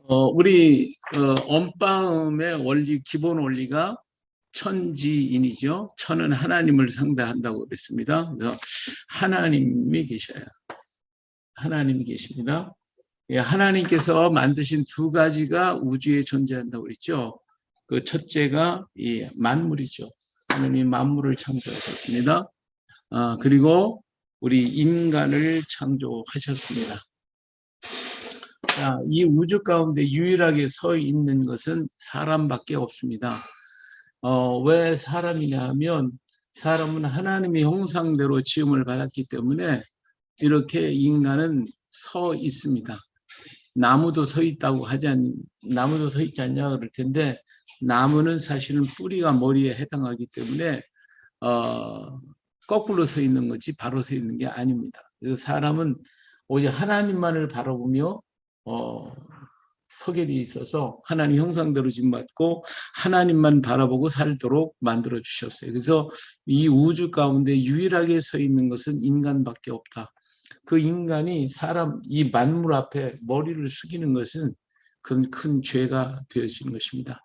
우리 언빵의 원리, 기본 원리가 천지인이죠. 천은 하나님을 상대한다고 그랬습니다. 그래서 하나님이 계셔요. 하나님이 계십니다. 예, 하나님께서 만드신 두 가지가 우주에 존재한다고 그랬죠. 그 첫째가 이 만물이죠. 하나님이 만물을 창조하셨습니다. 그리고 우리 인간을 창조하셨습니다. 자, 이 우주 가운데 유일하게 서 있는 것은 사람밖에 없습니다. 왜 사람이냐 하면 사람은 하나님의 형상대로 지음을 받았기 때문에 이렇게 인간은 서 있습니다. 나무도 서 있다고 나무도 서 있지 않냐 그럴 텐데, 나무는 사실은 뿌리가 머리에 해당하기 때문에 거꾸로 서 있는 거지 바로 서 있는 게 아닙니다. 그래서 사람은 오직 하나님만을 바라보며 서게 돼 있어서 하나님 형상대로 지음받고 하나님만 바라보고 살도록 만들어 주셨어요. 그래서 이 우주 가운데 유일하게 서 있는 것은 인간밖에 없다. 그 인간이 이 만물 앞에 머리를 숙이는 것은 큰 죄가 되어지는 것입니다.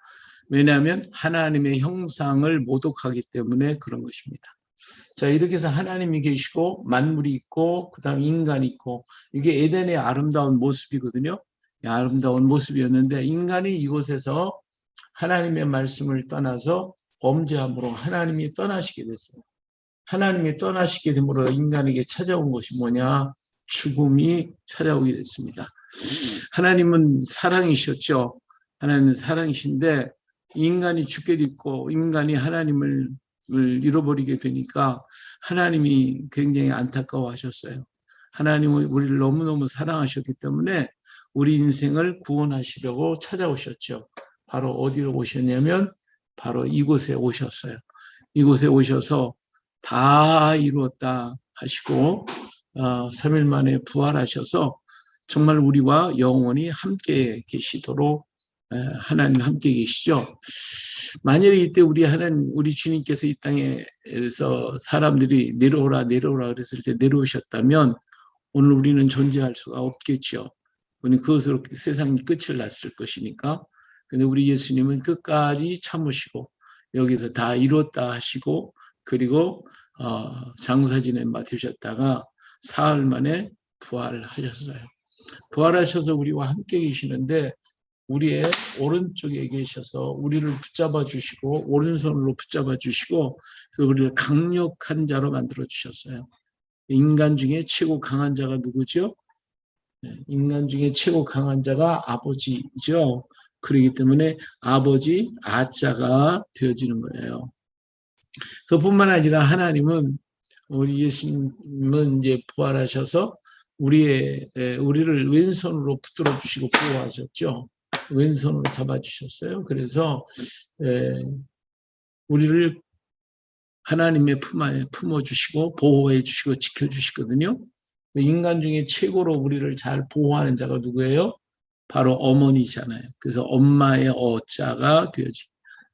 왜냐하면 하나님의 형상을 모독하기 때문에 그런 것입니다. 자, 이렇게 해서 하나님이 계시고 만물이 있고 그다음 인간이 있고, 이게 에덴의 아름다운 모습이거든요. 아름다운 모습이었는데 인간이 이곳에서 하나님의 말씀을 떠나서 범죄함으로 하나님이 떠나시게 됐어요. 하나님이 떠나시게 됨으로 인간에게 찾아온 것이 뭐냐? 죽음이 찾아오게 됐습니다. 하나님은 사랑이셨죠. 하나님은 사랑이신데 인간이 죽게 됐고 인간이 하나님을 잃어버리게 되니까 하나님이 굉장히 안타까워하셨어요. 하나님은 우리를 너무너무 사랑하셨기 때문에 우리 인생을 구원하시려고 찾아오셨죠. 바로 어디로 오셨냐면 바로 이곳에 오셨어요. 이곳에 오셔서 다 이루었다 하시고 3일 만에 부활하셔서 정말 우리와 영원히 함께 계시도록 하나님 함께 계시죠. 만약에 이때 우리 주님께서 이 땅에서 사람들이 내려오라 그랬을 때 내려오셨다면 오늘 우리는 존재할 수가 없겠죠. 우리는 그것으로 세상이 끝을 났을 것이니까. 근데 우리 예수님은 끝까지 참으시고 여기서 다 이뤘다 하시고, 그리고 장사진에 맡으셨다가 사흘 만에 부활하셨어요. 부활하셔서 우리와 함께 계시는데 우리의 오른쪽에 계셔서 우리를 붙잡아 주시고 오른손으로 붙잡아 주시고 우리를 강력한 자로 만들어 주셨어요. 인간 중에 최고 강한 자가 누구죠? 인간 중에 최고 강한 자가 아버지죠. 그렇기 때문에 아버지 아자가 되어지는 거예요. 그뿐만 아니라 하나님은, 우리 예수님은 이제 부활하셔서 우리를 왼손으로 붙들어 주시고 보호하셨죠. 왼손으로 잡아주셨어요. 그래서 우리를 하나님의 품 안에 품어주시고 보호해 주시고 지켜주시거든요. 인간 중에 최고로 우리를 잘 보호하는 자가 누구예요? 바로 어머니잖아요. 그래서 엄마의 어자가 되어지.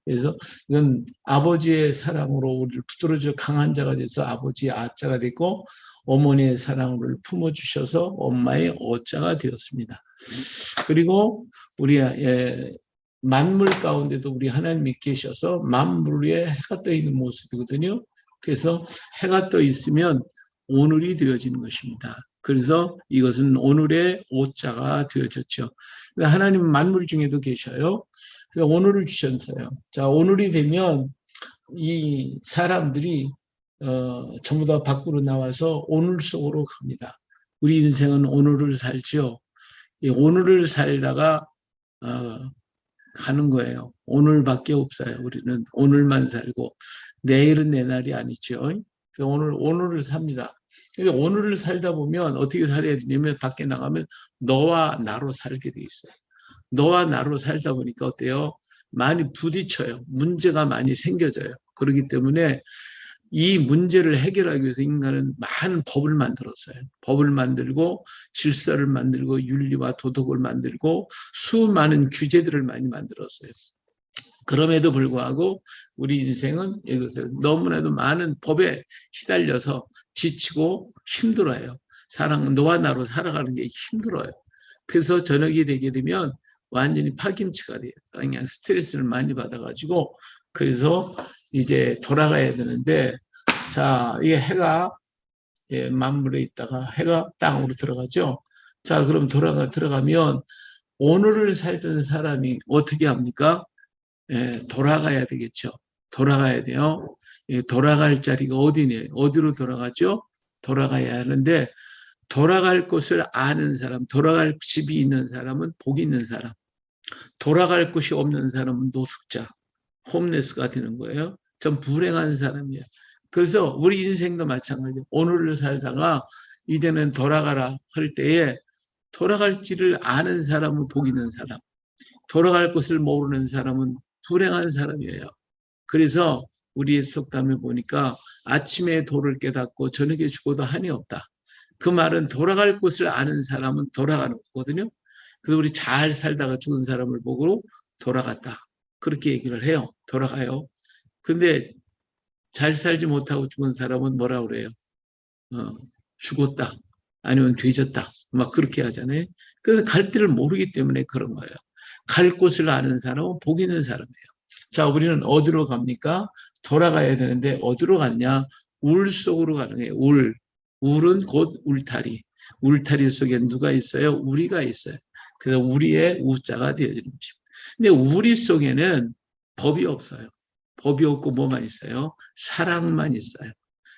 그래서 이건 아버지의 사랑으로 우리를 붙들어줘 강한 자가 돼서 아버지의 아자가 됐고, 어머니의 사랑으로 품어주셔서 엄마의 어자가 되었습니다. 그리고 우리 만물 가운데도 우리 하나님이 계셔서 만물 위에 해가 떠 있는 모습이거든요. 그래서 해가 떠 있으면 오늘이 되어지는 것입니다. 그래서 이것은 오늘의 오자가 되어졌죠. 하나님은 만물 중에도 계셔요. 그래서 오늘을 주셨어요. 자, 오늘이 되면 이 사람들이 전부 다 밖으로 나와서 오늘 속으로 갑니다. 우리 인생은 오늘을 살죠. 이 오늘을 살다가 가는 거예요. 오늘밖에 없어요. 우리는 오늘만 살고 내일은 내 날이 아니죠. 그래서 오늘을 삽니다. 그래서 오늘을 살다 보면 어떻게 살아야 되냐면 밖에 나가면 너와 나로 살게 돼 있어요. 너와 나로 살다 보니까 어때요? 많이 부딪혀요. 문제가 많이 생겨져요. 그렇기 때문에 이 문제를 해결하기 위해서 인간은 많은 법을 만들었어요. 법을 만들고 질서를 만들고 윤리와 도덕을 만들고 수많은 규제들을 많이 만들었어요. 그럼에도 불구하고 우리 인생은 여기서 너무나도 많은 법에 시달려서 지치고 힘들어요. 너와 나로 살아가는 게 힘들어요. 그래서 저녁이 되게 되면 완전히 파김치가 돼요. 그냥 스트레스를 많이 받아가지고 그래서 이제 돌아가야 되는데 자 이게 해가 만물에 있다가 해가 땅으로 들어가죠. 자 그럼 들어가면 오늘을 살던 사람이 어떻게 합니까? 돌아가야 되겠죠. 돌아가야 돼요. 돌아갈 자리가 어디냐? 어디로 돌아가죠? 돌아가야 하는데 돌아갈 곳을 아는 사람, 돌아갈 집이 있는 사람은 복 있는 사람, 돌아갈 곳이 없는 사람은 노숙자, 홈레스가 되는 거예요. 전 불행한 사람이에요. 그래서 우리 인생도 마찬가지예요. 오늘을 살다가 이제는 돌아가라 할 때에 돌아갈지를 아는 사람은 복 있는 사람, 돌아갈 곳을 모르는 사람은 불행한 사람이에요. 그래서 우리의 속담에 보니까 아침에 도를 깨닫고 저녁에 죽어도 한이 없다. 그 말은 돌아갈 곳을 아는 사람은 돌아가는 거거든요. 그래서 우리 잘 살다가 죽은 사람을 보고 돌아갔다. 그렇게 얘기를 해요. 돌아가요. 근데 잘 살지 못하고 죽은 사람은 뭐라 그래요? 죽었다. 아니면 뒤졌다. 막 그렇게 하잖아요. 그래서 갈 길을 모르기 때문에 그런 거예요. 갈 곳을 아는 사람은 복 있는 사람이에요. 자, 우리는 어디로 갑니까? 돌아가야 되는데 어디로 갔냐? 울 속으로 가는 거예요. 울. 울은 곧 울타리. 울타리 속에 누가 있어요? 우리가 있어요. 그래서 우리의 우자가 되어지는 것입니다. 근데 우리 속에는 법이 없어요. 법이 없고 뭐만 있어요? 사랑만 있어요.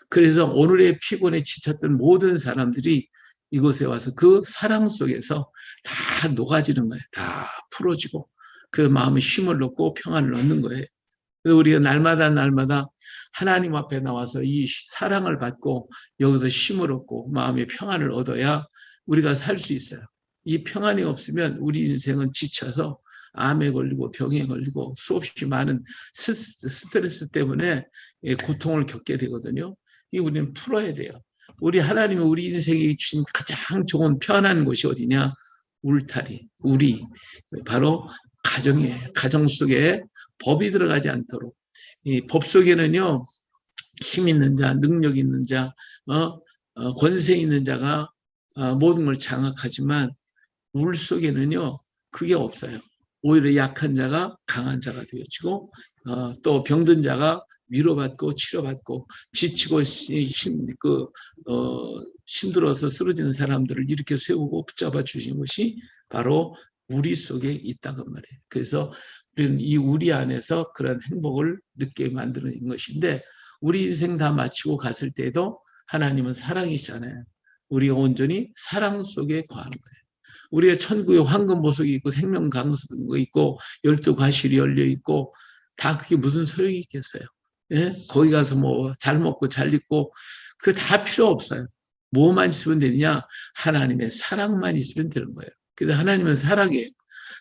그래서 오늘의 피곤에 지쳤던 모든 사람들이 이곳에 와서 그 사랑 속에서 다 녹아지는 거예요. 다 풀어지고 그 마음에 쉼을 얻고 평안을 얻는 거예요. 그래서 우리가 날마다 하나님 앞에 나와서 이 사랑을 받고 여기서 쉼을 얻고 마음의 평안을 얻어야 우리가 살 수 있어요. 이 평안이 없으면 우리 인생은 지쳐서 암에 걸리고 병에 걸리고 수없이 많은 스트레스 때문에 고통을 겪게 되거든요. 이 우리는 풀어야 돼요. 우리 하나님이 우리 인생에 주신 가장 좋은 편한 곳이 어디냐? 울타리, 우리 바로 가정이에요. 가정 속에 법이 들어가지 않도록 이 법 속에는요 힘 있는 자, 능력 있는 자, 권세 있는 자가 모든 걸 장악하지만 울 속에는요 그게 없어요. 오히려 약한 자가 강한 자가 되어지고 또 병든 자가 위로받고 치료받고 지치고 힘들어서 쓰러지는 사람들을 이렇게 세우고 붙잡아 주신 것이 바로 우리 속에 있다고 말이에요. 그래서 우리는 이 우리 안에서 그런 행복을 느끼게 만드는 것인데 우리 인생 다 마치고 갔을 때도 하나님은 사랑이시잖아요. 우리가 온전히 사랑 속에 거하는 거예요. 우리가 천국에 황금보석이 있고 생명강석이 있고 12과실이 열려 있고 다 그게 무슨 소용이 있겠어요. 예? 거기 가서 뭐 잘 먹고 잘 입고 그거 다 필요 없어요. 뭐만 있으면 되느냐? 하나님의 사랑만 있으면 되는 거예요. 그래서 하나님은 사랑이에요.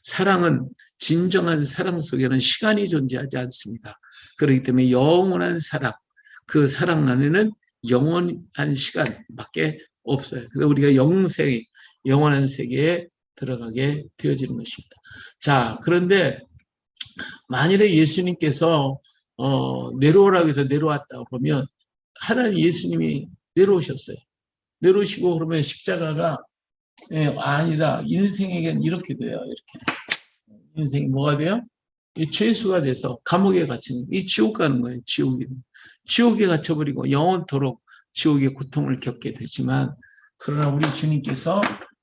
사랑은 진정한 사랑 속에는 시간이 존재하지 않습니다. 그렇기 때문에 영원한 사랑, 그 사랑 안에는 영원한 시간밖에 없어요. 그래서 우리가 영원한 세계에 들어가게 되어지는 것입니다. 자, 그런데 만일에 예수님께서 내려오라고 해서 내려왔다 그러면 하나님 예수님이 내려오셨어요. 내려오시고 그러면 십자가가 아니다. 인생에겐 이렇게 돼요. 이렇게. 인생이 뭐가 돼요? 이 죄수가 돼서 감옥에 갇히는 이 지옥 가는 거예요. 지옥에 갇혀버리고 영원토록 지옥의 고통을 겪게 되지만 그러나 우리 주님께서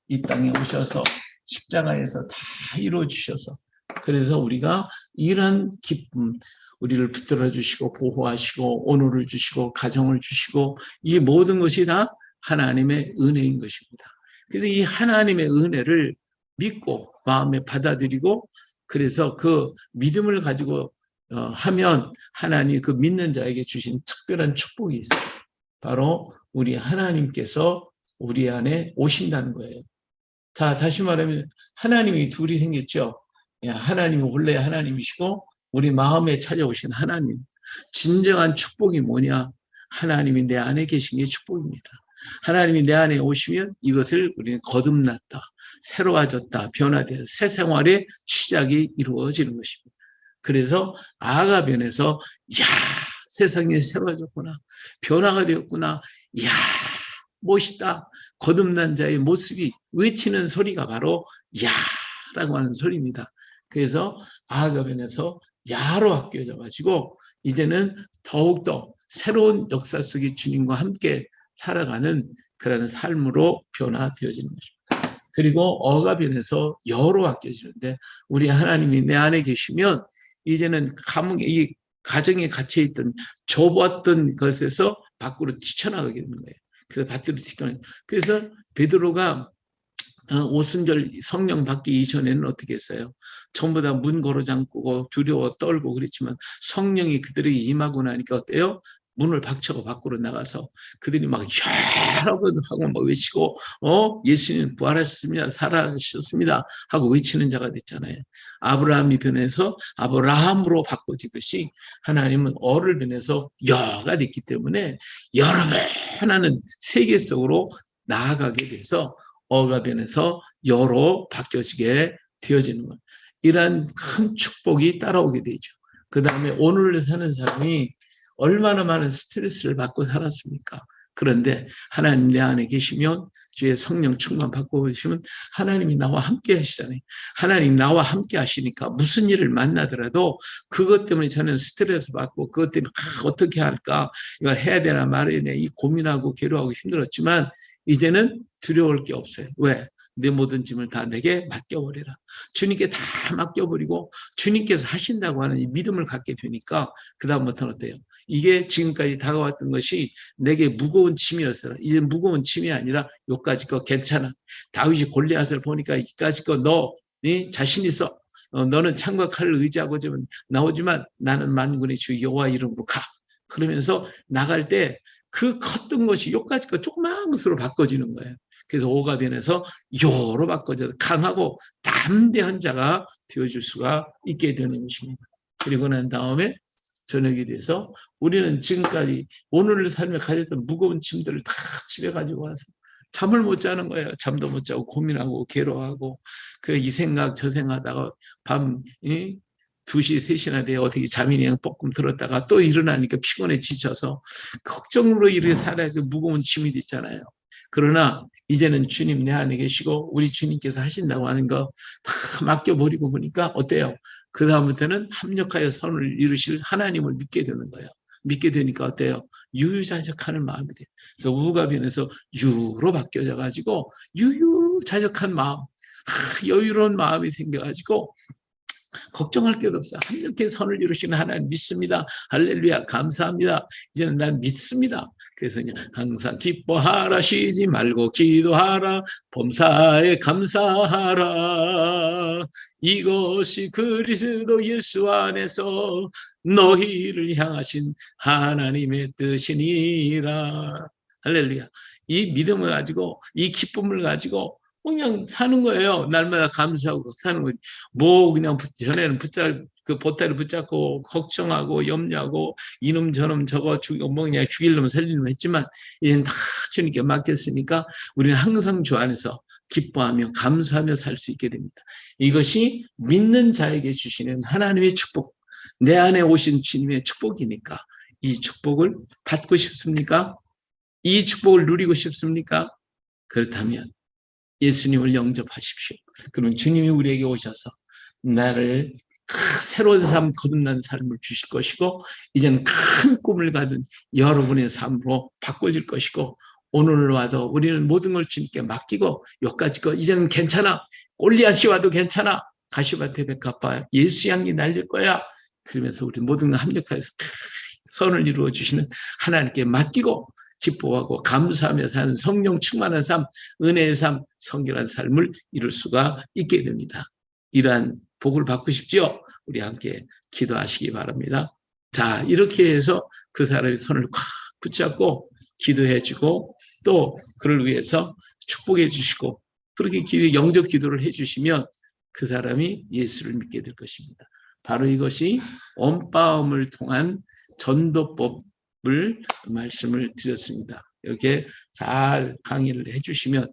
이 땅에 오셔서 십자가에서 다 이루어 주셔서 그래서 우리가 이런 기쁨 우리를 붙들어 주시고 보호하시고 오늘을 주시고 가정을 주시고 이 모든 것이 다 하나님의 은혜인 것입니다. 그래서 이 하나님의 은혜를 믿고 마음에 받아들이고 그래서 그 믿음을 가지고 하면 하나님 그 믿는 자에게 주신 특별한 축복이 있어요. 바로 우리 하나님께서 우리 안에 오신다는 거예요. 자, 다시 말하면 하나님이 둘이 생겼죠. 하나님이 원래 하나님이시고 우리 마음에 찾아오신 하나님. 진정한 축복이 뭐냐? 하나님이 내 안에 계신 게 축복입니다. 하나님이 내 안에 오시면 이것을 우리는 거듭났다, 새로워졌다, 변화되어 새 생활의 시작이 이루어지는 것입니다. 그래서 아가변에서 야 세상이 새로워졌구나, 변화가 되었구나, 야 멋있다, 거듭난 자의 모습이 외치는 소리가 바로 야 라고 하는 소리입니다. 그래서 아가변에서 야로 바뀌어져-가지고 이제는 더욱더 새로운 역사 속에 주님과 함께 살아가는 그런 삶으로 변화되어지는 것입니다. 그리고 어가 변해서 여로 바뀌어지는데 우리 하나님이 내 안에 계시면 이제는 이 가정에 갇혀있던 좁았던 것에서 밖으로 뛰쳐나가게 되는 거예요. 그래서 밖으로 뛰쳐나가게. 그래서 베드로가 오순절 성령 받기 이전에는 어떻게 했어요? 전부 다 문 걸어 잠그고 두려워 떨고 그랬지만 성령이 그들에게 임하고 나니까 어때요? 문을 박차고 밖으로 나가서 그들이 막 여러분 하고 막 외치고 예수님 부활하셨습니다. 살아나셨습니다. 하고 외치는 자가 됐잖아요. 아브라함이 변해서 아브라함으로 바꿔지듯이 하나님은 어를 변해서 여가 됐기 때문에 여러 변하는 세계 속으로 나아가게 돼서 어가 변해서 여로 바뀌어지게 되어지는 것. 이러한 큰 축복이 따라오게 되죠. 그 다음에 오늘을 사는 사람이 얼마나 많은 스트레스를 받고 살았습니까? 그런데 하나님 내 안에 계시면 주의 성령 충만 받고 계시면 하나님이 나와 함께 하시잖아요. 하나님 나와 함께 하시니까 무슨 일을 만나더라도 그것 때문에 저는 스트레스 받고 그것 때문에 어떻게 할까? 이걸 해야 되나 말아야 되나 이 고민하고 괴로워하고 힘들었지만 이제는 두려울 게 없어요. 왜? 내 모든 짐을 다 내게 맡겨버리라. 주님께 다 맡겨버리고 주님께서 하신다고 하는 이 믿음을 갖게 되니까 그 다음부터는 어때요? 이게 지금까지 다가왔던 것이 내게 무거운 짐이었어요. 이제 무거운 짐이 아니라 요까지 거 괜찮아. 다윗이 골리앗을 보니까 이까지 거 너 자신 있어. 너는 창과 칼을 의지하고 좀 나오지만 나는 만군의 주 여호와 이름으로 가. 그러면서 나갈 때 그 컸던 것이 요까지 거 조그마한 것으로 바꿔지는 거예요. 그래서 오가 변해서 요로 바꿔져서 강하고 담대한 자가 되어줄 수가 있게 되는 것입니다. 그리고 난 다음에 저녁이 돼서 우리는 지금까지 오늘을 살며 가졌던 무거운 짐들을 다 집에 가지고 와서 잠을 못 자는 거예요. 잠도 못 자고 고민하고 괴로워하고 이 생각 저 생각하다가 밤 2시, 3시나 돼 어떻게 잠이 그냥 뻑금 들었다가 또 일어나니까 피곤해 지쳐서 걱정으로 이렇게 살아야 돼 무거운 짐이 있잖아요. 그러나 이제는 주님 내 안에 계시고 우리 주님께서 하신다고 하는 거 다 맡겨버리고 보니까 어때요? 그 다음부터는 합력하여 선을 이루실 하나님을 믿게 되는 거예요. 믿게 되니까 어때요? 유유자적하는 마음이 돼요. 그래서 우가 변해서 유로 바뀌어져가지고 유유자적한 마음, 여유로운 마음이 생겨가지고 걱정할 게 없어요. 합력해 선을 이루시는 하나님 믿습니다. 할렐루야 감사합니다. 이제는 난 믿습니다. 그래서 항상 기뻐하라 쉬지 말고 기도하라 범사에 감사하라 이것이 그리스도 예수 안에서 너희를 향하신 하나님의 뜻이니라. 할렐루야. 이 믿음을 가지고 이 기쁨을 가지고 그냥 사는 거예요. 날마다 감사하고 사는 거지. 뭐 그냥 전에는 그 보따리 붙잡고 걱정하고 염려하고 이놈 저놈 저거 그냥 죽일 놈 살릴 놈 했지만 이제는 다 주님께 맡겼으니까 우리는 항상 주 안에서 기뻐하며 감사하며 살 수 있게 됩니다. 이것이 믿는 자에게 주시는 하나님의 축복, 내 안에 오신 주님의 축복이니까 이 축복을 받고 싶습니까? 이 축복을 누리고 싶습니까? 그렇다면 예수님을 영접하십시오. 그러면 주님이 우리에게 오셔서 나를 새로운 삶, 거듭난 삶을 주실 것이고 이제는 큰 꿈을 가진 여러분의 삶으로 바꿔질 것이고 오늘 와도 우리는 모든 걸 주님께 맡기고 여기까지 거 이제는 괜찮아. 골리앗이 와도 괜찮아. 가시밭에 백합화 예수 향기 날릴 거야. 그러면서 우리 모든 걸 합력해서 선을 이루어 주시는 하나님께 맡기고 기뻐하고 감사하며 사는 성령 충만한 삶, 은혜의 삶, 성결한 삶을 이룰 수가 있게 됩니다. 이러한 복을 받고 싶지요? 우리 함께 기도하시기 바랍니다. 자, 이렇게 해서 그 사람의 손을 꽉 붙잡고 기도해 주고 또 그를 위해서 축복해 주시고 그렇게 영접 기도를 해 주시면 그 사람이 예수를 믿게 될 것입니다. 바로 이것이 엄빠음을 통한 전도법 말씀을 드렸습니다. 이렇게 잘 강의를 해주시면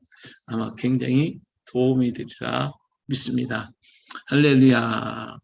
아마 굉장히 도움이 되리라 믿습니다. 할렐루야.